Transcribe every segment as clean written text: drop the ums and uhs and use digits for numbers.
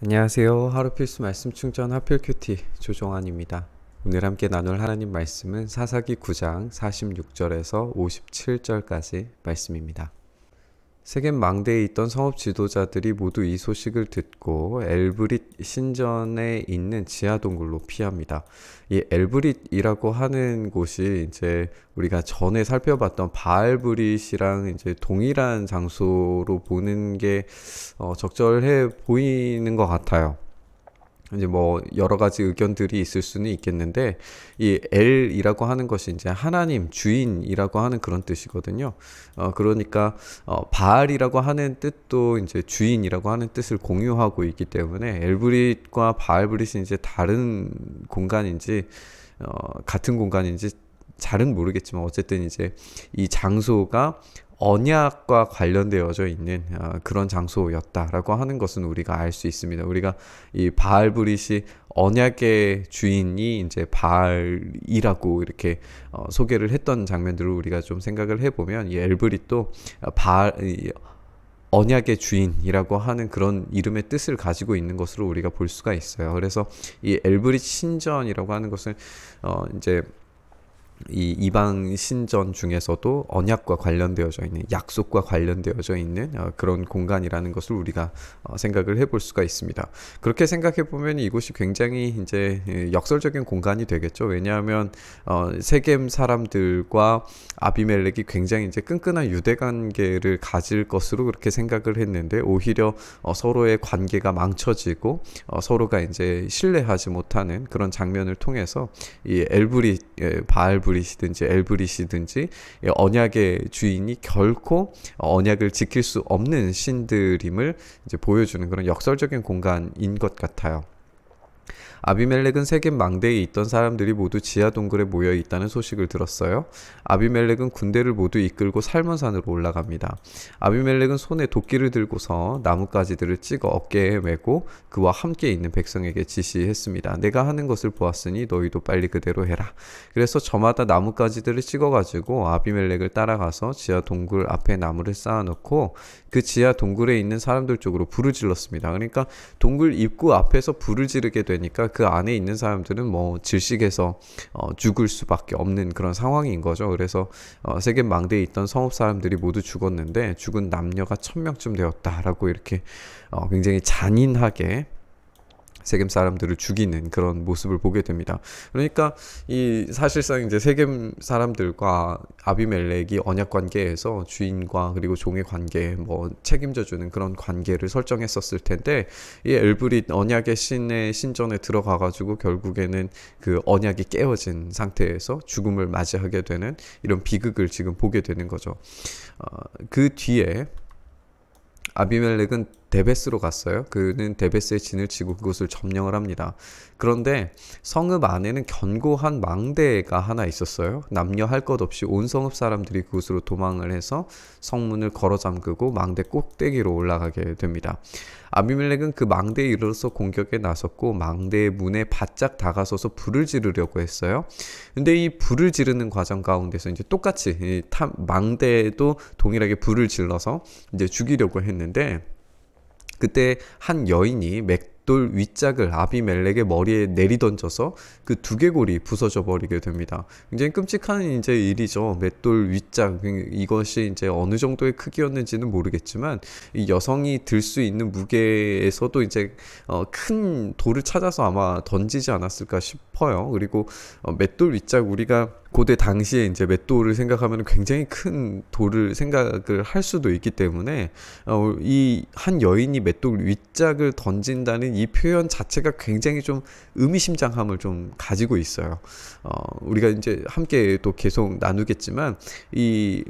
안녕하세요. 하루 필수 말씀 충전 하필 큐티 조정환입니다. 오늘 함께 나눌 하나님 말씀은 사사기 9장 46절에서 57절까지 말씀입니다. 세겜 망대에 있던 성읍 지도자들이 모두 이 소식을 듣고 엘브릿 신전에 있는 지하 동굴로 피합니다. 이 엘브릿이라고 하는 곳이 이제 우리가 전에 살펴봤던 바알브릿이랑 이제 동일한 장소로 보는 게 적절해 보이는 것 같아요. 이제 뭐 여러 가지 의견들이 있을 수는 있겠는데, 이 엘이라고 하는 것이 이제 하나님, 주인이라고 하는 그런 뜻이거든요. 그러니까 바알이라고 하는 뜻도 이제 주인이라고 하는 뜻을 공유하고 있기 때문에 엘브릿과 바알브릿이 이제 다른 공간인지 같은 공간인지 잘은 모르겠지만, 어쨌든 이제 이 장소가 언약과 관련되어져 있는 그런 장소였다라고 하는 것은 우리가 알 수 있습니다. 우리가 이 바알브릿이 언약의 주인이 이제 바알이라고 이렇게 소개를 했던 장면들을 우리가 좀 생각을 해보면, 이 엘브릿도 바알 언약의 주인이라고 하는 그런 이름의 뜻을 가지고 있는 것으로 우리가 볼 수가 있어요. 그래서 이 엘브릿 신전이라고 하는 것은 이제 이 이방 신전 중에서도 언약과 관련되어져 있는, 약속과 관련되어져 있는 그런 공간이라는 것을 우리가 생각을 해볼 수가 있습니다. 그렇게 생각해 보면 이곳이 굉장히 이제 역설적인 공간이 되겠죠. 왜냐하면 세겜 사람들과 아비멜렉이 굉장히 이제 끈끈한 유대 관계를 가질 것으로 그렇게 생각을 했는데, 오히려 서로의 관계가 망쳐지고 서로가 이제 신뢰하지 못하는 그런 장면을 통해서 이 엘브릿, 바알브릿이든지 엘브릿이든지 언약의 주인이 결코 언약을 지킬 수 없는 신들임을 이제 보여주는 그런 역설적인 공간인 것 같아요. 아비멜렉은 세겜 망대에 있던 사람들이 모두 지하 동굴에 모여 있다는 소식을 들었어요. 아비멜렉은 군대를 모두 이끌고 살몬산으로 올라갑니다. 아비멜렉은 손에 도끼를 들고서 나뭇가지들을 찍어 어깨에 메고 그와 함께 있는 백성에게 지시했습니다. 내가 하는 것을 보았으니 너희도 빨리 그대로 해라. 그래서 저마다 나뭇가지들을 찍어가지고 아비멜렉을 따라가서 지하 동굴 앞에 나무를 쌓아놓고 그 지하 동굴에 있는 사람들 쪽으로 불을 질렀습니다. 그러니까 동굴 입구 앞에서 불을 지르게 되니까 그 안에 있는 사람들은 뭐 질식해서 죽을 수밖에 없는 그런 상황인 거죠. 그래서 세겜 망대에 있던 성읍 사람들이 모두 죽었는데, 죽은 남녀가 1000명쯤 되었다라고 이렇게 굉장히 잔인하게 세겜 사람들을 죽이는 그런 모습을 보게 됩니다. 그러니까 이 사실상 이제 세겜 사람들과 아비멜렉이 언약 관계에서 주인과 그리고 종의 관계, 뭐 책임져주는 그런 관계를 설정했었을 텐데, 이 엘브릿 언약의 신의 신전에 들어가가지고 결국에는 그 언약이 깨어진 상태에서 죽음을 맞이하게 되는 이런 비극을 지금 보게 되는 거죠. 그 뒤에 아비멜렉은 데베스로 갔어요. 그는 데베스에 진을 치고 그곳을 점령을 합니다. 그런데 성읍 안에는 견고한 망대가 하나 있었어요. 남녀 할 것 없이 온 성읍 사람들이 그곳으로 도망을 해서 성문을 걸어 잠그고 망대 꼭대기로 올라가게 됩니다. 아비멜렉은 그 망대에 이르러서 공격에 나섰고 망대의 문에 바짝 다가서서 불을 지르려고 했어요. 근데 이 불을 지르는 과정 가운데서 이제 똑같이 망대에도 동일하게 불을 질러서 이제 죽이려고 했는데, 그때 한 여인이 맷돌 윗짝을 아비멜렉의 머리에 내리던져서 그 두개골이 부서져 버리게 됩니다. 굉장히 끔찍한 이제 일이죠. 맷돌 윗짝, 이것이 이제 어느 정도의 크기였는지는 모르겠지만 이 여성이 들 수 있는 무게에서도 이제 큰 돌을 찾아서 아마 던지지 않았을까 싶어요. 그리고 맷돌 윗짝, 우리가 고대 당시에 이제 맷돌을 생각하면 굉장히 큰 돌을 생각을 할 수도 있기 때문에 이 한 여인이 맷돌 윗짝을 던진다는 이 표현 자체가 굉장히 좀 의미심장함을 좀 가지고 있어요. 우리가 이제 함께 또 계속 나누겠지만, 이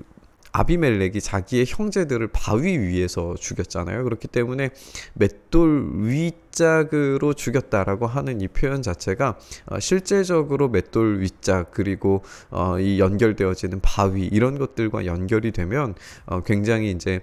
아비멜렉이 자기의 형제들을 바위 위에서 죽였잖아요. 그렇기 때문에 맷돌 윗짝으로 죽였다라고 하는 이 표현 자체가 실제적으로 맷돌 윗짝, 그리고 이 연결되어지는 바위, 이런 것들과 연결이 되면 굉장히 이제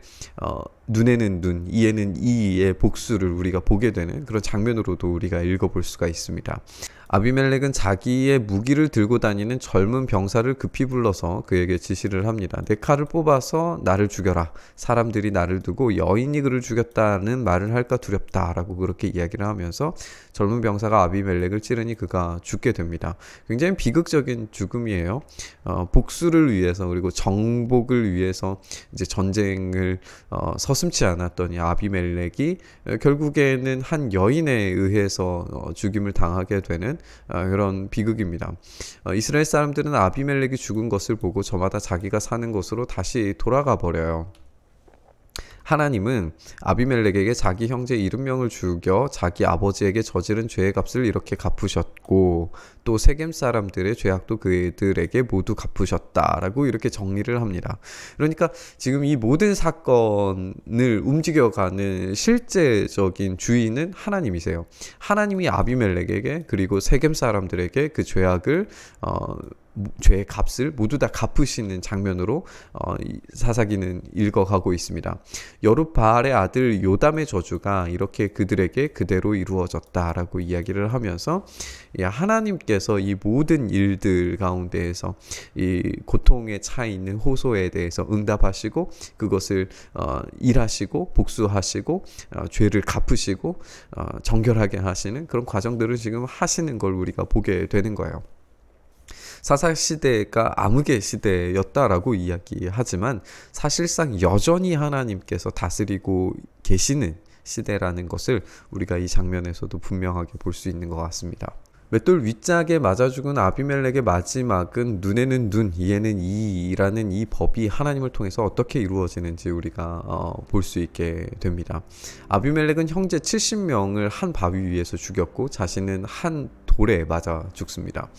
눈에는 눈, 이에는 이의 복수를 우리가 보게 되는 그런 장면으로도 우리가 읽어볼 수가 있습니다. 아비멜렉은 자기의 무기를 들고 다니는 젊은 병사를 급히 불러서 그에게 지시를 합니다. 내 칼을 뽑아서 나를 죽여라. 사람들이 나를 두고 여인이 그를 죽였다는 말을 할까 두렵다 라고 그렇게 이야기를 하면서 젊은 병사가 아비멜렉을 찌르니 그가 죽게 됩니다. 굉장히 비극적인 죽음이에요. 복수를 위해서 그리고 정복을 위해서 이제 전쟁을 서슴지 않았더니 아비멜렉이 결국에는 한 여인에 의해서 죽임을 당하게 되는 그런 비극입니다. 이스라엘 사람들은 아비멜렉이 죽은 것을 보고 저마다 자기가 사는 곳으로 다시 돌아가 버려요. 하나님은 아비멜렉에게 자기 형제 70명을 죽여 자기 아버지에게 저지른 죄의 값을 이렇게 갚으셨고 또 세겜 사람들의 죄악도 그들에게 모두 갚으셨다라고 이렇게 정리를 합니다. 그러니까 지금 이 모든 사건을 움직여가는 실제적인 주인은 하나님이세요. 하나님이 아비멜렉에게 그리고 세겜 사람들에게 그 죄악을 죄의 값을 모두 다 갚으시는 장면으로 사사기는 읽어가고 있습니다. 여룻바알의 아들 요담의 저주가 이렇게 그들에게 그대로 이루어졌다라고 이야기를 하면서 하나님께서 이 모든 일들 가운데에서 이 고통에 차 있는 호소에 대해서 응답하시고 그것을 일하시고 복수하시고 죄를 갚으시고 정결하게 하시는 그런 과정들을 지금 하시는 걸 우리가 보게 되는 거예요. 사사시대가 암흑의 시대였다라고 이야기하지만 사실상 여전히 하나님께서 다스리고 계시는 시대라는 것을 우리가 이 장면에서도 분명하게 볼 수 있는 것 같습니다. 맷돌 윗짝에 맞아 죽은 아비멜렉의 마지막은 눈에는 눈, 이에는 이라는 이 법이 하나님을 통해서 어떻게 이루어지는지 우리가 볼 수 있게 됩니다. 아비멜렉은 형제 70명을 한 바위 위에서 죽였고 자신은 한 돌에 맞아 죽습니다.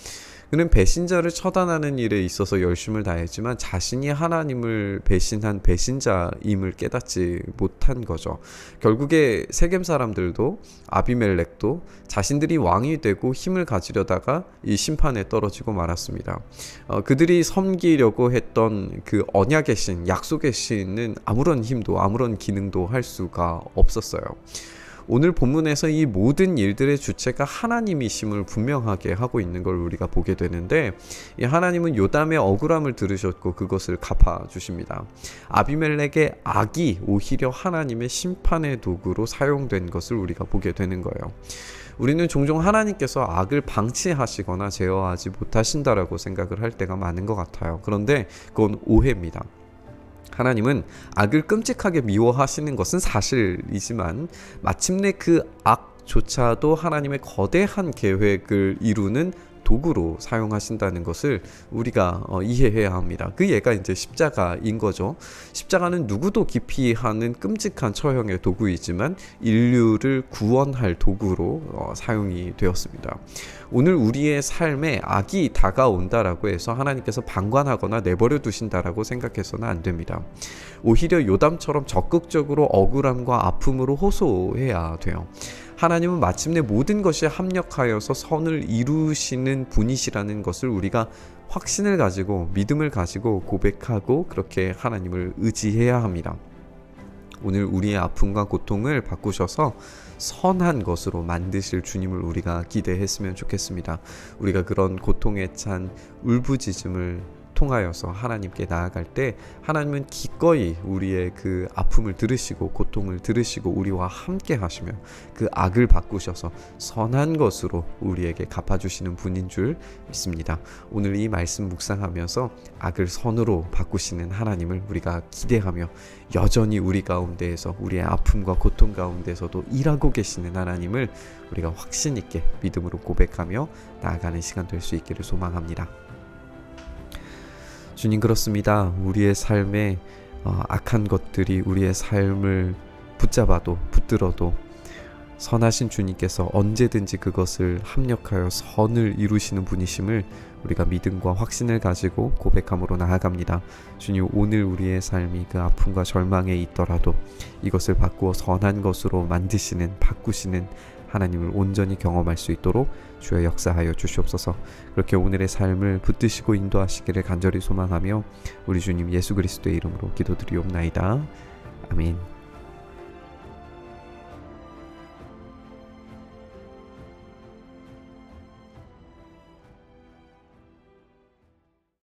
그는 배신자를 처단하는 일에 있어서 열심을 다했지만 자신이 하나님을 배신한 배신자임을 깨닫지 못한 거죠. 결국에 세겜 사람들도 아비멜렉도 자신들이 왕이 되고 힘을 가지려다가 이 심판에 떨어지고 말았습니다. 그들이 섬기려고 했던 그 언약의 신, 약속의 신은 아무런 힘도 아무런 기능도 할 수가 없었어요. 오늘 본문에서 이 모든 일들의 주체가 하나님이심을 분명하게 하고 있는 걸 우리가 보게 되는데 이 하나님은 요담의 억울함을 들으셨고 그것을 갚아주십니다. 아비멜렉의 악이 오히려 하나님의 심판의 도구로 사용된 것을 우리가 보게 되는 거예요. 우리는 종종 하나님께서 악을 방치하시거나 제어하지 못하신다라고 생각을 할 때가 많은 것 같아요. 그런데 그건 오해입니다. 하나님은 악을 끔찍하게 미워하시는 것은 사실이지만 마침내 그 악조차도 하나님의 거대한 계획을 이루는 도구로 사용하신다는 것을 우리가 이해해야 합니다. 그 예가 이제 십자가인 거죠. 십자가는 누구도 기피하는 끔찍한 처형의 도구이지만 인류를 구원할 도구로 사용이 되었습니다. 오늘 우리의 삶에 악이 다가온다라고 해서 하나님께서 방관하거나 내버려 두신다라고 생각해서는 안 됩니다. 오히려 요담처럼 적극적으로 억울함과 아픔으로 호소해야 돼요. 하나님은 마침내 모든 것이 합력하여서 선을 이루시는 분이시라는 것을 우리가 확신을 가지고 믿음을 가지고 고백하고 그렇게 하나님을 의지해야 합니다. 오늘 우리의 아픔과 고통을 바꾸셔서 선한 것으로 만드실 주님을 우리가 기대했으면 좋겠습니다. 우리가 그런 고통에 찬 울부짖음을 통하여서 하나님께 나아갈 때 하나님은 기꺼이 우리의 그 아픔을 들으시고 고통을 들으시고 우리와 함께 하시며 그 악을 바꾸셔서 선한 것으로 우리에게 갚아주시는 분인 줄 믿습니다. 오늘 이 말씀 묵상하면서 악을 선으로 바꾸시는 하나님을 우리가 기대하며 여전히 우리 가운데에서 우리의 아픔과 고통 가운데서도 일하고 계시는 하나님을 우리가 확신 있게 믿음으로 고백하며 나아가는 시간 될 수 있기를 소망합니다. 주님, 그렇습니다. 우리의 삶에 악한 것들이 우리의 삶을 붙잡아도 붙들어도 선하신 주님께서 언제든지 그것을 합력하여 선을 이루시는 분이심을 우리가 믿음과 확신을 가지고 고백함으로 나아갑니다. 주님, 오늘 우리의 삶이 그 아픔과 절망에 있더라도 이것을 바꾸어 선한 것으로 만드시는 바꾸시는 하나님을 온전히 경험할 수 있도록 주여 역사하여 주시옵소서. 그렇게 오늘의 삶을 붙드시고 인도하시기를 간절히 소망하며 우리 주님 예수 그리스도의 이름으로 기도드리옵나이다. 아멘.